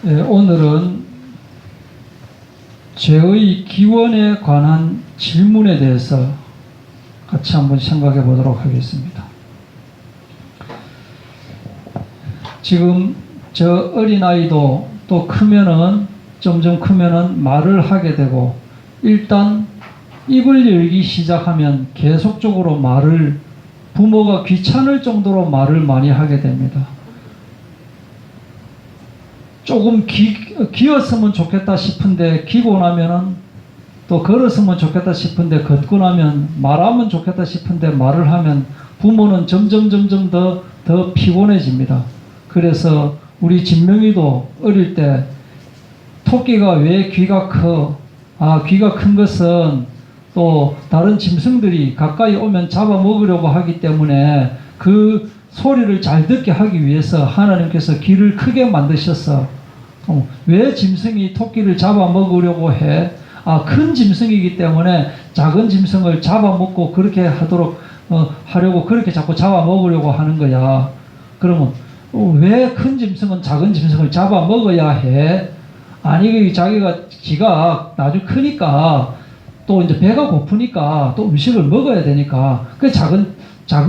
오늘은 죄의 기원에 관한 질문에 대해서 같이 한번 생각해 보도록 하겠습니다. 지금 저 어린아이도 또 크면은, 점점 크면은 말을 하게 되고, 일단 입을 열기 시작하면 계속적으로 말을, 부모가 귀찮을 정도로 말을 많이 하게 됩니다. 조금 기었으면 좋겠다 싶은데 기고 나면은, 또 걸었으면 좋겠다 싶은데 걷고 나면, 말하면 좋겠다 싶은데 말을 하면 부모는 점점 더 피곤해집니다. 그래서 우리 진명이도 어릴 때 토끼가 왜 귀가 커? 귀가 큰 것은 또 다른 짐승들이 가까이 오면 잡아먹으려고 하기 때문에 그 소리를 잘 듣게 하기 위해서 하나님께서 귀를 크게 만드셨어. 왜 짐승이 토끼를 잡아먹으려고 해? 큰 짐승이기 때문에 작은 짐승을 잡아먹고 그렇게 하려고 그렇게 자꾸 잡아먹으려고 하는 거야. 그러면 왜 큰 짐승은 작은 짐승을 잡아먹어야 해? 아니, 지가 나중에 크니까 또 이제 배가 고프니까 또 음식을 먹어야 되니까 그 작은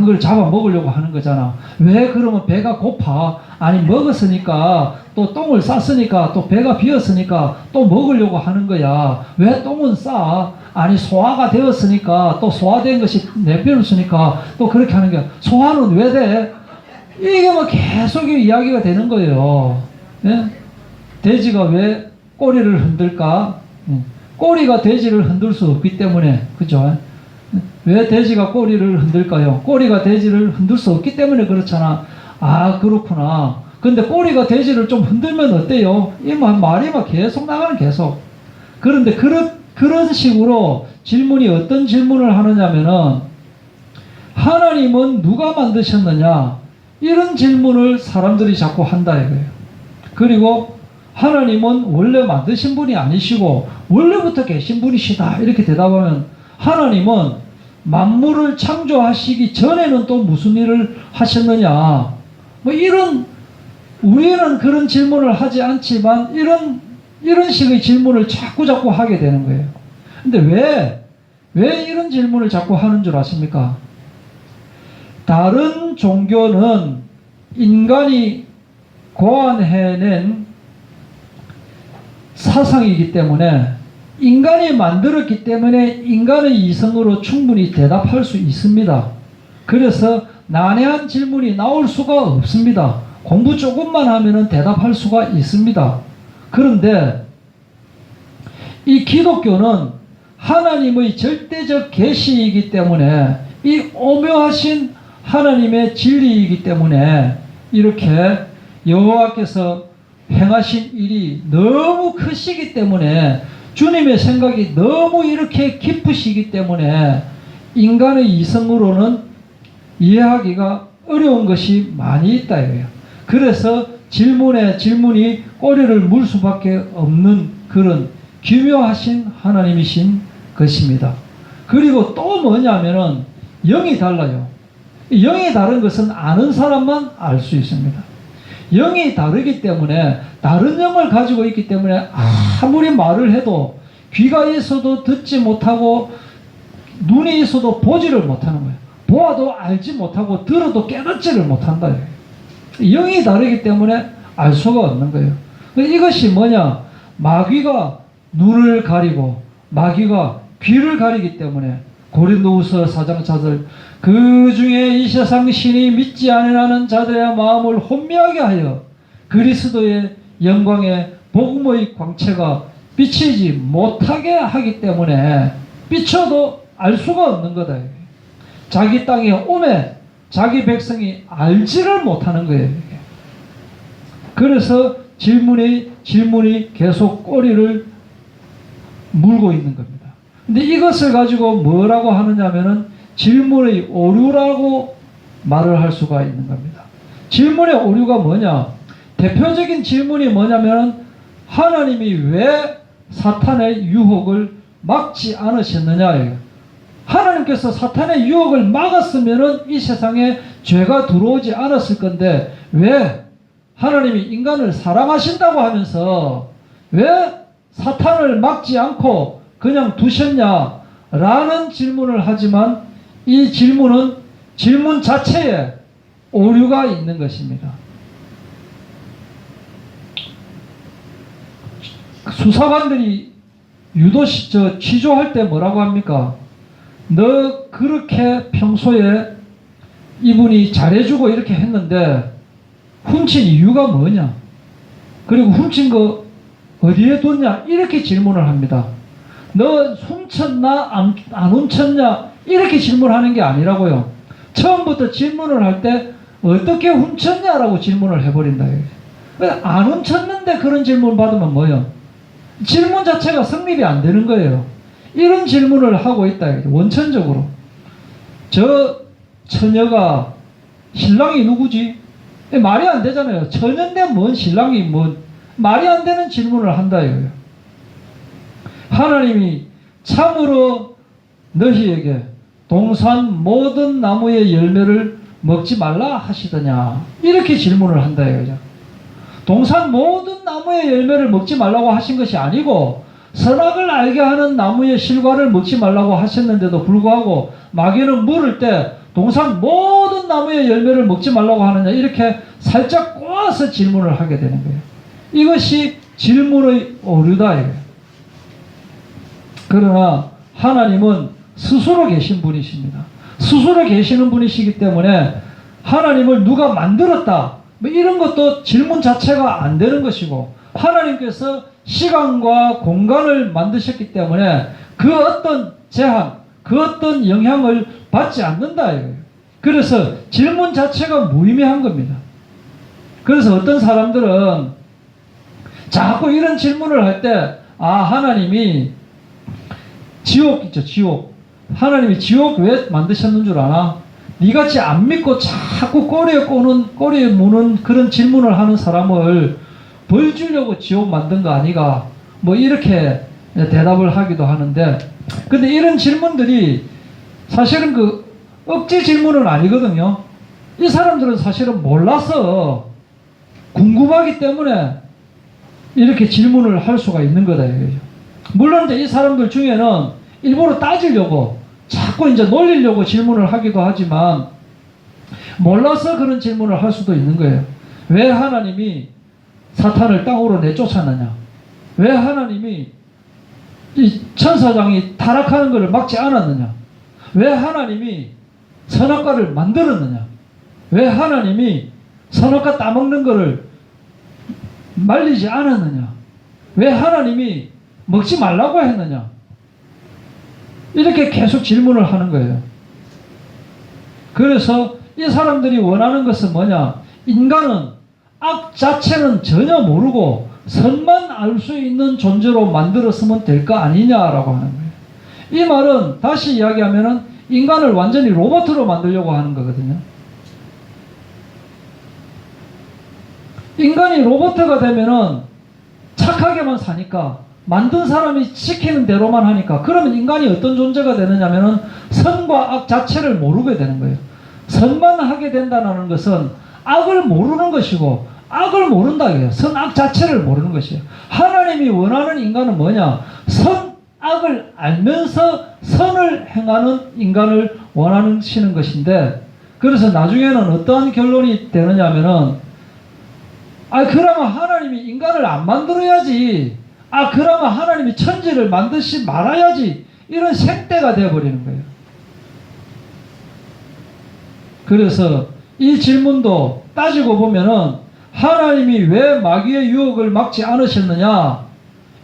걸 잡아먹으려고 하는 거잖아. 왜 그러면 배가 고파? 아니, 먹었으니까, 또 똥을 쌌으니까, 또 배가 비었으니까 또 먹으려고 하는 거야. 왜 똥은 싸? 아니, 소화가 되었으니까, 또 소화된 것이 내빼었으니까 또 그렇게 하는 거야. 소화는 왜 돼? 이게 뭐 계속 이야기가 되는 거예요. 예? 돼지가 왜 꼬리를 흔들까? 꼬리가 돼지를 흔들 수 없기 때문에, 그죠? 왜 돼지가 꼬리를 흔들까요? 꼬리가 돼지를 흔들 수 없기 때문에 그렇잖아. 그렇구나. 근데 꼬리가 돼지를 좀 흔들면 어때요? 말이 막 계속 나가는, 계속. 그런데 그런 식으로 질문이 어떤 질문을 하느냐면은, 하나님은 누가 만드셨느냐? 이런 질문을 사람들이 자꾸 한다 이거예요. 그리고 하나님은 원래 만드신 분이 아니시고 원래부터 계신 분이시다 이렇게 대답하면, 하나님은 만물을 창조하시기 전에는 또 무슨 일을 하셨느냐? 우리는 그런 질문을 하지 않지만 이런 식의 질문을 자꾸 하게 되는 거예요. 근데 왜 이런 질문을 자꾸 하는 줄 아십니까? 다른 종교는 인간이 고안해낸 사상이기 때문에, 인간이 만들었기 때문에 인간의 이성으로 충분히 대답할 수 있습니다. 그래서 난해한 질문이 나올 수가 없습니다. 공부 조금만 하면은 대답할 수가 있습니다. 그런데 이 기독교는 하나님의 절대적 계시이기 때문에, 이 오묘하신 하나님의 진리이기 때문에, 이렇게 여호와께서 행하신 일이 너무 크시기 때문에, 주님의 생각이 너무 이렇게 깊으시기 때문에 인간의 이성으로는 이해하기가 어려운 것이 많이 있다 이거예요. 그래서 질문이 꼬리를 물 수밖에 없는 그런 기묘하신 하나님이신 것입니다. 그리고 또 뭐냐면은 영이 달라요. 영이 다른 것은 아는 사람만 알 수 있습니다. 영이 다르기 때문에, 다른 영을 가지고 있기 때문에 아무리 말을 해도 귀가 있어도 듣지 못하고 눈이 있어도 보지를 못하는 거예요. 보아도 알지 못하고 들어도 깨닫지를 못한다. 영이 다르기 때문에 알 수가 없는 거예요. 이것이 뭐냐? 마귀가 눈을 가리고 마귀가 귀를 가리기 때문에, 고린도후서 4장 4절, 그 중에 이 세상 신이 믿지 아니하는 자들의 마음을 혼미하게 하여 그리스도의 영광의 복음의 광채가 비치지 못하게 하기 때문에, 비춰도 알 수가 없는 거다. 자기 땅에 오매 자기 백성이 알지를 못하는 거예요. 그래서 질문이 계속 꼬리를 물고 있는 겁니다. 근데 이것을 가지고 뭐라고 하느냐면은 질문의 오류라고 말을 할 수가 있는 겁니다. 질문의 오류가 뭐냐? 대표적인 질문이 뭐냐면은, 하나님이 왜 사탄의 유혹을 막지 않으셨느냐? 하나님께서 사탄의 유혹을 막았으면은 이 세상에 죄가 들어오지 않았을 건데, 왜 하나님이 인간을 사랑하신다고 하면서 왜 사탄을 막지 않고 그냥 두셨냐? 라는 질문을 하지만 이 질문은 질문 자체에 오류가 있는 것입니다. 수사관들이 취조할 때 뭐라고 합니까? 너 그렇게 평소에 이분이 잘해주고 이렇게 했는데 훔친 이유가 뭐냐? 그리고 훔친 거 어디에 뒀냐? 이렇게 질문을 합니다. 너 훔쳤나 안 훔쳤냐? 이렇게 질문하는 게 아니라고요. 처음부터 질문을 할 때 어떻게 훔쳤냐라고 질문을 해버린다. 안 훔쳤는데 그런 질문 받으면 뭐예요? 질문 자체가 성립이 안 되는 거예요. 이런 질문을 하고 있다. 원천적으로. 저 처녀가 신랑이 누구지? 말이 안 되잖아요. 처녀인데 뭔 신랑이 뭔 말이 안 되는 질문을 한다 이거예요. 하나님이 참으로 너희에게 동산 모든 나무의 열매를 먹지 말라 하시더냐? 이렇게 질문을 한다 이거죠. 동산 모든 나무의 열매를 먹지 말라고 하신 것이 아니고 선악을 알게 하는 나무의 실과를 먹지 말라고 하셨는데도 불구하고 마귀는 물을 때 동산 모든 나무의 열매를 먹지 말라고 하느냐 이렇게 살짝 꼬아서 질문을 하게 되는 거예요. 이것이 질문의 오류다 이거예요. 그러나 하나님은 스스로 계신 분이십니다. 스스로 계시는 분이시기 때문에 하나님을 누가 만들었다 뭐 이런 것도 질문 자체가 안 되는 것이고 하나님께서 시간과 공간을 만드셨기 때문에 그 어떤 제한, 그 어떤 영향을 받지 않는다 이거예요. 그래서 질문 자체가 무의미한 겁니다. 그래서 어떤 사람들은 자꾸 이런 질문을 할 때 하나님이 지옥 있죠, 지옥. 하나님이 지옥 왜 만드셨는 줄 아나? 니같이 안 믿고 자꾸 꼬리에 무는 그런 질문을 하는 사람을 벌 주려고 지옥 만든 거 아니가? 뭐 이렇게 대답을 하기도 하는데, 근데 이런 질문들이 사실은 그 억지 질문은 아니거든요. 이 사람들은 사실은 몰라서 궁금하기 때문에 이렇게 질문을 할 수가 있는 거다 이거죠. 물론 이제 이 사람들 중에는 일부러 따지려고 자꾸 이제 놀리려고 질문을 하기도 하지만 몰라서 그런 질문을 할 수도 있는 거예요. 왜 하나님이 사탄을 땅으로 내쫓았느냐? 왜 하나님이 이 천사장이 타락하는 것을 막지 않았느냐? 왜 하나님이 선악과를 만들었느냐? 왜 하나님이 선악과 따먹는 것을 말리지 않았느냐? 왜 하나님이 먹지 말라고 했느냐? 이렇게 계속 질문을 하는 거예요. 그래서 이 사람들이 원하는 것은 뭐냐? 인간은 악 자체는 전혀 모르고 선만 알 수 있는 존재로 만들었으면 될 거 아니냐라고 하는 거예요. 이 말은 다시 이야기하면은 인간을 완전히 로봇으로 만들려고 하는 거거든요. 인간이 로봇가 되면은 착하게만 사니까 만든 사람이 시키는 대로만 하니까 그러면 인간이 어떤 존재가 되느냐면은 선과 악 자체를 모르게 되는 거예요. 선만 하게 된다는 것은 악을 모르는 것이고 악을 모른다 이거예요. 선악 자체를 모르는 것이에요. 하나님이 원하는 인간은 뭐냐? 선악을 알면서 선을 행하는 인간을 원하시는 것인데, 그래서 나중에는 어떠한 결론이 되느냐면은 그러면 하나님이 인간을 안 만들어야지. 그러면 하나님이 천지를 만드시 말아야지. 이런 색대가 되어버리는 거예요. 그래서 이 질문도 따지고 보면은 하나님이 왜 마귀의 유혹을 막지 않으셨느냐?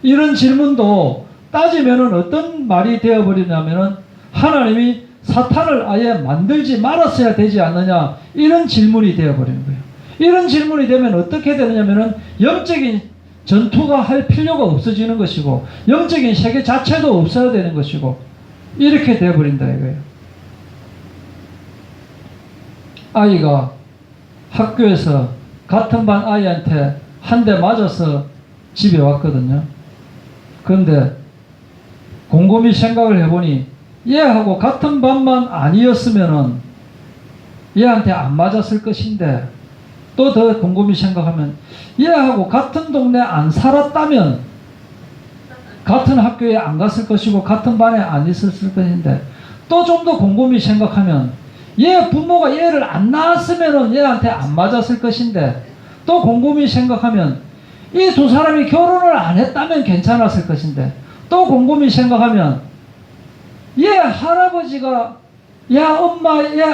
이런 질문도 따지면은 어떤 말이 되어버리냐면은 하나님이 사탄을 아예 만들지 말았어야 되지 않느냐? 이런 질문이 되어버리는 거예요. 이런 질문이 되면 어떻게 되느냐면은 영적인 전투가 할 필요가 없어지는 것이고 영적인 세계 자체도 없어야 되는 것이고 이렇게 되어버린다 이거예요. 아이가 학교에서 같은 반 아이한테 한 대 맞아서 집에 왔거든요. 그런데 곰곰이 생각을 해보니 얘하고 같은 반만 아니었으면은 얘한테 안 맞았을 것인데 또 더 곰곰이 생각하면 얘하고 같은 동네 안 살았다면 같은 학교에 안 갔을 것이고 같은 반에 안 있었을 것인데, 또 좀 더 곰곰이 생각하면 얘 부모가 얘를 안 낳았으면 얘한테 안 맞았을 것인데, 또 곰곰이 생각하면 이 두 사람이 결혼을 안 했다면 괜찮았을 것인데, 또 곰곰이 생각하면 얘 할아버지가 얘 엄마 얘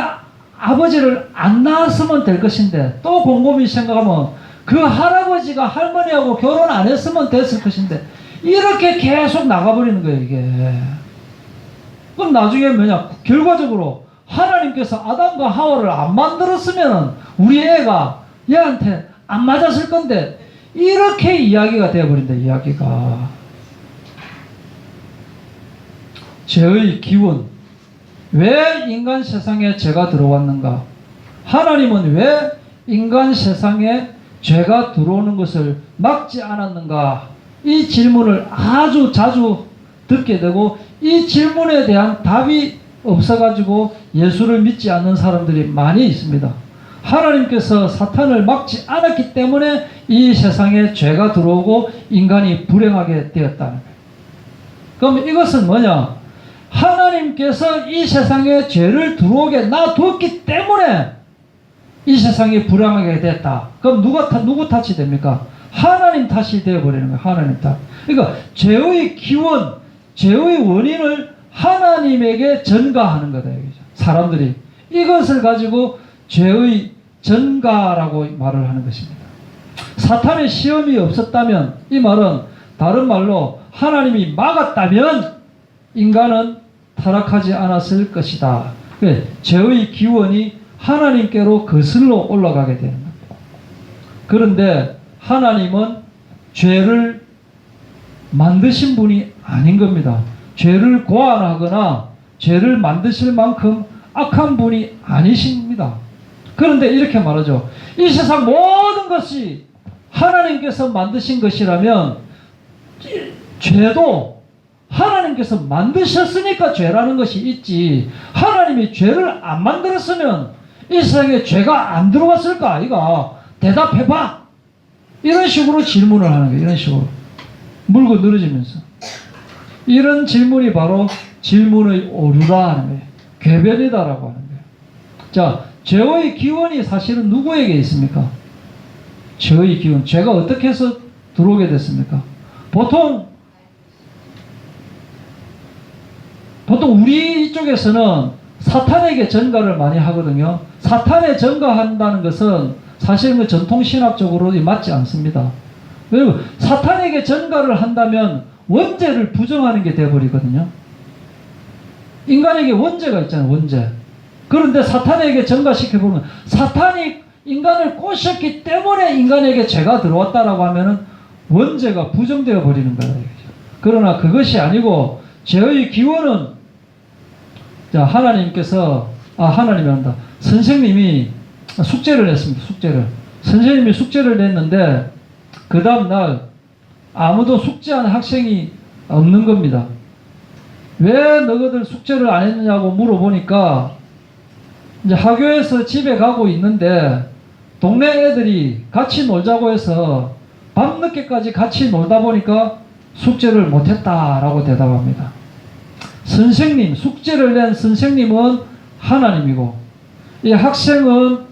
아버지를 안 낳았으면 될 것인데, 또 곰곰이 생각하면 그 할아버지가 할머니하고 결혼 안 했으면 됐을 것인데, 이렇게 계속 나가버리는 거예요, 이게. 그럼 나중에 뭐냐, 결과적으로 하나님께서 아담과 하와를 안 만들었으면 우리 애가 얘한테 안 맞았을 건데, 이렇게 이야기가 되어버린다, 이야기가. 죄의 기원. 왜 인간 세상에 죄가 들어왔는가? 하나님은 왜 인간 세상에 죄가 들어오는 것을 막지 않았는가? 이 질문을 아주 자주 듣게 되고, 이 질문에 대한 답이 없어가지고 예수를 믿지 않는 사람들이 많이 있습니다. 하나님께서 사탄을 막지 않았기 때문에 이 세상에 죄가 들어오고 인간이 불행하게 되었다. 그럼 이것은 뭐냐? 하나님께서 이 세상에 죄를 들어오게 놔뒀기 때문에 이 세상이 불행하게 됐다. 그럼 누구 탓이 됩니까? 하나님 탓이 되어버리는 거예요. 하나님 탓. 그러니까 죄의 기원, 죄의 원인을 하나님에게 전가하는 거다. 사람들이 이것을 가지고 죄의 전가라고 말을 하는 것입니다. 사탄의 시험이 없었다면, 이 말은 다른 말로 하나님이 막았다면 인간은 타락하지 않았을 것이다. 죄의 기원이 하나님께로 거슬러 올라가게 되는 겁니다. 그런데 하나님은 죄를 만드신 분이 아닌 겁니다. 죄를 고안하거나 죄를 만드실 만큼 악한 분이 아니십니다. 그런데 이렇게 말하죠. 이 세상 모든 것이 하나님께서 만드신 것이라면 죄도 하나님께서 만드셨으니까 죄라는 것이 있지, 하나님이 죄를 안 만들었으면 이 세상에 죄가 안 들어왔을까? 이거 대답해봐. 이런 식으로 질문을 하는 거예요. 이런 식으로 물고 늘어지면서. 이런 질문이 바로 질문의 오류다 하는 거예요. 궤변이다라고 하는 거예요. 자, 죄의 기원이 사실은 누구에게 있습니까? 죄의 기원. 죄가 어떻게 해서 들어오게 됐습니까? 보통 우리 이쪽에서는 사탄에게 전가를 많이 하거든요. 사탄에 전가한다는 것은 사실 그 전통신학적으로 맞지 않습니다. 그리고 사탄에게 전가를 한다면 원죄를 부정하는 게 되어버리거든요. 인간에게 원죄가 있잖아요, 원죄. 그런데 사탄에게 전가시켜보면 사탄이 인간을 꼬셨기 때문에 인간에게 죄가 들어왔다라고 하면은 원죄가 부정되어 버리는 거예요. 그러나 그것이 아니고 죄의 기원은, 자, 하나님이 한다. 선생님이 숙제를 냈습니다. 선생님이 숙제를 냈는데 그 다음날 아무도 숙제하는 학생이 없는 겁니다. 왜 너희들 숙제를 안 했느냐고 물어보니까, 이제 학교에서 집에 가고 있는데 동네 애들이 같이 놀자고 해서 밤늦게까지 같이 놀다 보니까 숙제를 못했다라고 대답합니다. 숙제를 낸 선생님은 하나님이고 이 학생은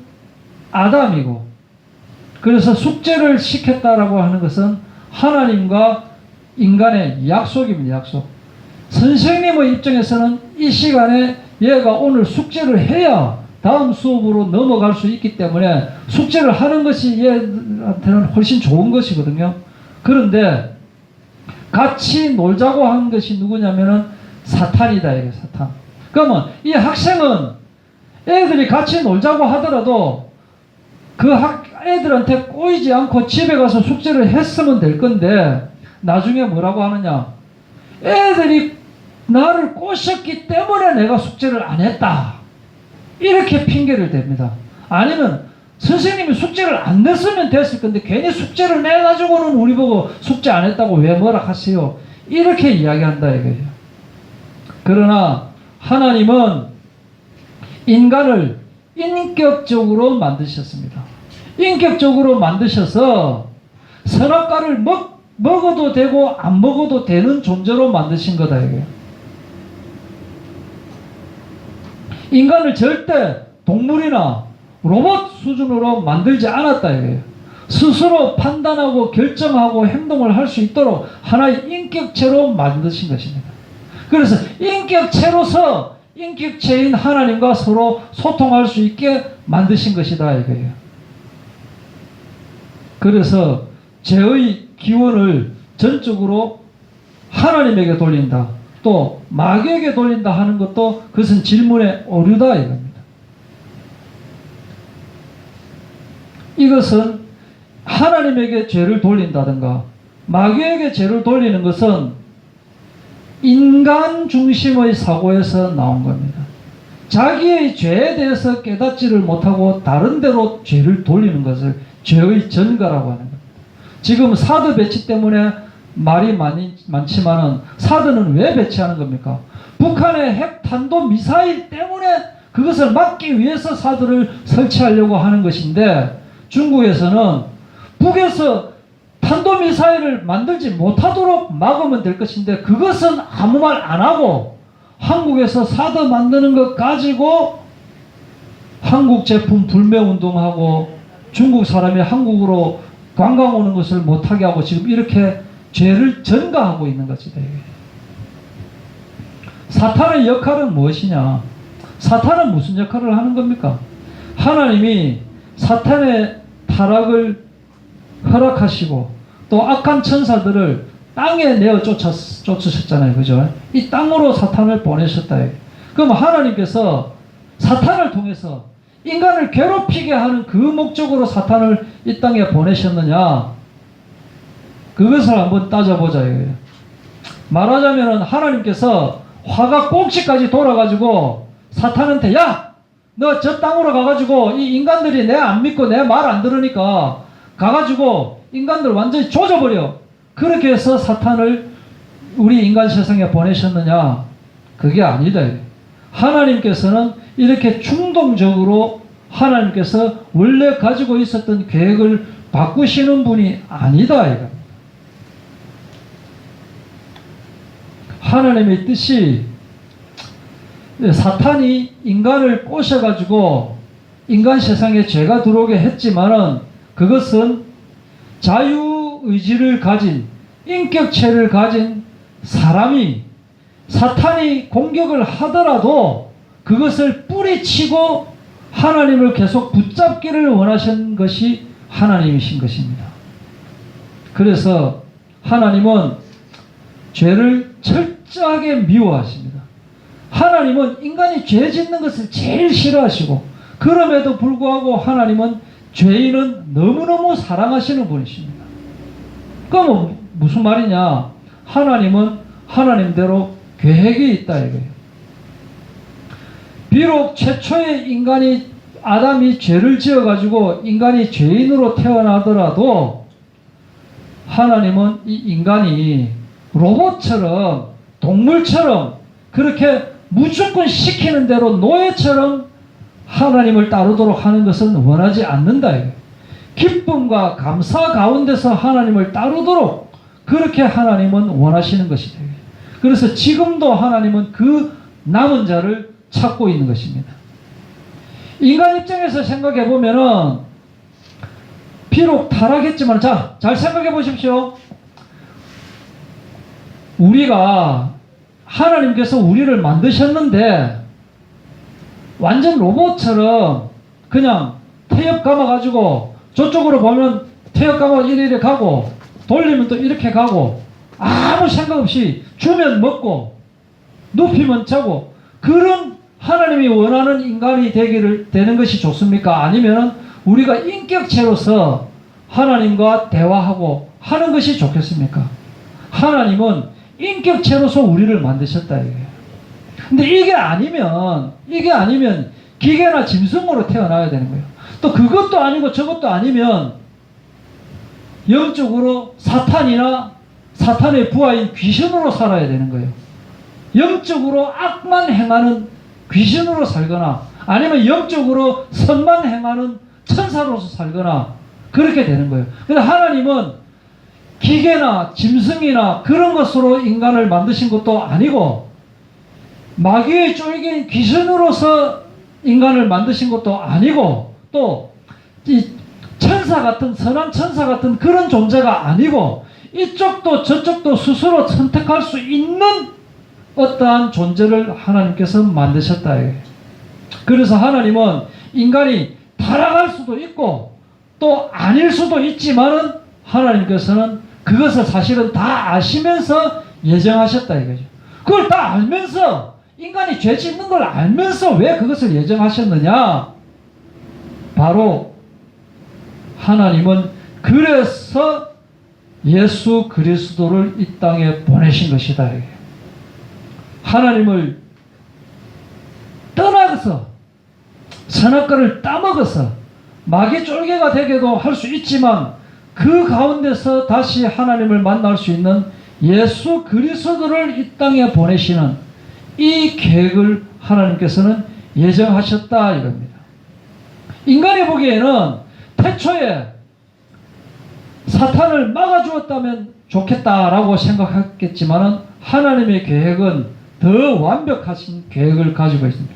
아담이고, 그래서 숙제를 시켰다라고 하는 것은 하나님과 인간의 약속입니다. 약속. 선생님의 입장에서는 이 시간에 얘가 오늘 숙제를 해야 다음 수업으로 넘어갈 수 있기 때문에 숙제를 하는 것이 얘한테는 훨씬 좋은 것이거든요. 그런데 같이 놀자고 한 것이 누구냐면은 사탄이다, 이게 사탄. 그러면 이 학생은 애들이 같이 놀자고 하더라도 그 애들한테 꼬이지 않고 집에 가서 숙제를 했으면 될 건데, 나중에 뭐라고 하느냐? 애들이 나를 꼬셨기 때문에 내가 숙제를 안 했다, 이렇게 핑계를 댑니다. 아니면 선생님이 숙제를 안 냈으면 됐을 건데 괜히 숙제를 내가지고는 우리 보고 숙제 안 했다고 왜 뭐라 하세요? 이렇게 이야기한다 이거예요. 그러나 하나님은 인간을 인격적으로 만드셨습니다. 인격적으로 만드셔서 선악과를 먹어도 되고 안 먹어도 되는 존재로 만드신 거다 이게. 인간을 절대 동물이나 로봇 수준으로 만들지 않았다 이게. 스스로 판단하고 결정하고 행동을 할 수 있도록 하나의 인격체로 만드신 것입니다. 그래서 인격체로서 인격체인 하나님과 서로 소통할 수 있게 만드신 것이다 이거예요. 그래서 죄의 기원을 전적으로 하나님에게 돌린다, 또 마귀에게 돌린다 하는 것도 그것은 질문의 오류다 이겁니다. 이것은 하나님에게 죄를 돌린다든가 마귀에게 죄를 돌리는 것은 인간 중심의 사고에서 나온 겁니다. 자기의 죄에 대해서 깨닫지를 못하고 다른 데로 죄를 돌리는 것을 죄의 전가라고 하는 겁니다. 지금 사드 배치 때문에 말이 많지만은 사드는 왜 배치하는 겁니까? 북한의 핵탄도 미사일 때문에 그것을 막기 위해서 사드를 설치하려고 하는 것인데, 중국에서는 북에서 탄도미사일을 만들지 못하도록 막으면 될 것인데 그것은 아무 말 안 하고 한국에서 사드 만드는 것 가지고 한국 제품 불매운동하고 중국 사람이 한국으로 관광 오는 것을 못하게 하고 지금 이렇게 죄를 전가하고 있는 것이다. 사탄의 역할은 무엇이냐? 사탄은 무슨 역할을 하는 겁니까? 하나님이 사탄의 타락을 허락하시고 또 악한 천사들을 땅에 내어 쫓으셨잖아요. 그죠? 이 땅으로 사탄을 보내셨다. 그럼 하나님께서 사탄을 통해서 인간을 괴롭히게 하는 그 목적으로 사탄을 이 땅에 보내셨느냐? 그것을 한번 따져보자. 말하자면 하나님께서 화가 꼭지까지 돌아가지고 사탄한테, 야! 너 저 땅으로 가가지고 이 인간들이 내 안 믿고 내 말 안 들으니까 가가지고 인간들 완전히 조져버려. 그렇게 해서 사탄을 우리 인간 세상에 보내셨느냐? 그게 아니다. 하나님께서는 이렇게 충동적으로 하나님께서 원래 가지고 있었던 계획을 바꾸시는 분이 아니다. 하나님의 뜻이 사탄이 인간을 꼬셔가지고 인간 세상에 죄가 들어오게 했지만은 그것은 자유의지를 가진 인격체를 가진 사람이 사탄이 공격을 하더라도 그것을 뿌리치고 하나님을 계속 붙잡기를 원하신 것이 하나님이신 것입니다. 그래서 하나님은 죄를 철저하게 미워하십니다. 하나님은 인간이 죄 짓는 것을 제일 싫어하시고, 그럼에도 불구하고 하나님은 죄인은 너무너무 사랑하시는 분이십니다. 그럼 무슨 말이냐? 하나님은 하나님대로 계획이 있다 이거예요. 비록 최초의 인간이 아담이 죄를 지어가지고 인간이 죄인으로 태어나더라도 하나님은 이 인간이 로봇처럼 동물처럼 그렇게 무조건 시키는 대로 노예처럼 하나님을 따르도록 하는 것은 원하지 않는다. 기쁨과 감사 가운데서 하나님을 따르도록 그렇게 하나님은 원하시는 것이다. 그래서 지금도 하나님은 그 남은 자를 찾고 있는 것입니다. 인간 입장에서 생각해 보면은 비록 타락했지만, 자, 잘 생각해 보십시오. 우리가 하나님께서 우리를 만드셨는데 완전 로봇처럼 그냥 태엽 감아가지고 저쪽으로 보면 태엽 감아 이리이리 가고 돌리면 또 이렇게 가고 아무 생각 없이 주면 먹고 눕히면 자고, 그런 하나님이 원하는 인간이 되는 것이 좋습니까? 아니면 우리가 인격체로서 하나님과 대화하고 하는 것이 좋겠습니까? 하나님은 인격체로서 우리를 만드셨다 이거예요. 근데 이게 아니면 기계나 짐승으로 태어나야 되는 거예요. 또 그것도 아니고 저것도 아니면 영적으로 사탄이나 사탄의 부하인 귀신으로 살아야 되는 거예요. 영적으로 악만 행하는 귀신으로 살거나 아니면 영적으로 선만 행하는 천사로서 살거나 그렇게 되는 거예요. 근데 하나님은 기계나 짐승이나 그런 것으로 인간을 만드신 것도 아니고 마귀의 쫄긴 귀신으로서 인간을 만드신 것도 아니고 또 이 천사 같은 선한 천사 같은 그런 존재가 아니고 이쪽도 저쪽도 스스로 선택할 수 있는 어떠한 존재를 하나님께서 만드셨다. 그래서 하나님은 인간이 타락할 수도 있고 또 아닐 수도 있지만은 하나님께서는 그것을 사실은 다 아시면서 예정하셨다 이거죠. 그걸 다 알면서 인간이 죄 짓는 걸 알면서 왜 그것을 예정하셨느냐? 바로 하나님은 그래서 예수 그리스도를 이 땅에 보내신 것이다. 하나님을 떠나서 선악과를 따먹어서 마귀 쫄개가 되게도 할 수 있지만 그 가운데서 다시 하나님을 만날 수 있는 예수 그리스도를 이 땅에 보내시는 이 계획을 하나님께서는 예정하셨다 이겁니다. 인간이 보기에는 태초에 사탄을 막아주었다면 좋겠다라고 생각했겠지만 하나님의 계획은 더 완벽하신 계획을 가지고 있습니다.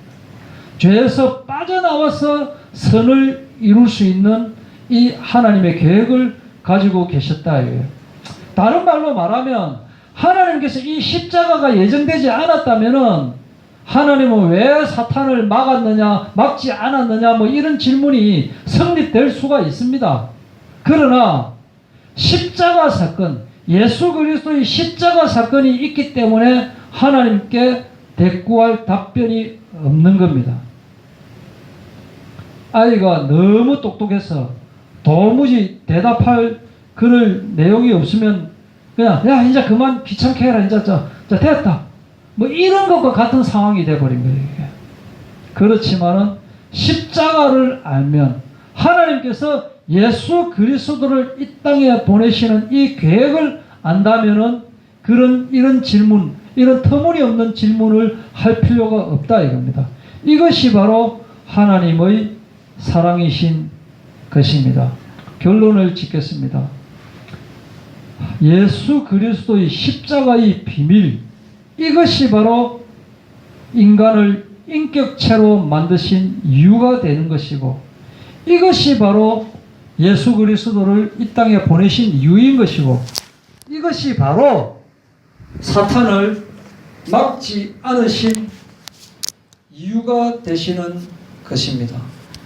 죄에서 빠져나와서 선을 이룰 수 있는 이 하나님의 계획을 가지고 계셨다 이거예요. 다른 말로 말하면 하나님께서 이 십자가가 예정되지 않았다면은 하나님은 왜 사탄을 막지 않았느냐 뭐 이런 질문이 성립될 수가 있습니다. 그러나 십자가 사건, 예수 그리스도의 십자가 사건이 있기 때문에 하나님께 대꾸할 답변이 없는 겁니다. 아이가 너무 똑똑해서 도무지 대답할 그럴 내용이 없으면 그냥 야 이제 그만 귀찮게 해라 이제 자 됐다 뭐 이런 것과 같은 상황이 돼버린 거예요. 이게. 그렇지만은 십자가를 알면 하나님께서 예수 그리스도를 이 땅에 보내시는 이 계획을 안다면은 이런 질문, 이런 터무니없는 질문을 할 필요가 없다 이겁니다. 이것이 바로 하나님의 사랑이신 것입니다. 결론을 짓겠습니다. 예수 그리스도의 십자가의 비밀, 이것이 바로 인간을 인격체로 만드신 이유가 되는 것이고 이것이 바로 예수 그리스도를 이 땅에 보내신 이유인 것이고 이것이 바로 사탄을 막지 않으신 이유가 되시는 것입니다.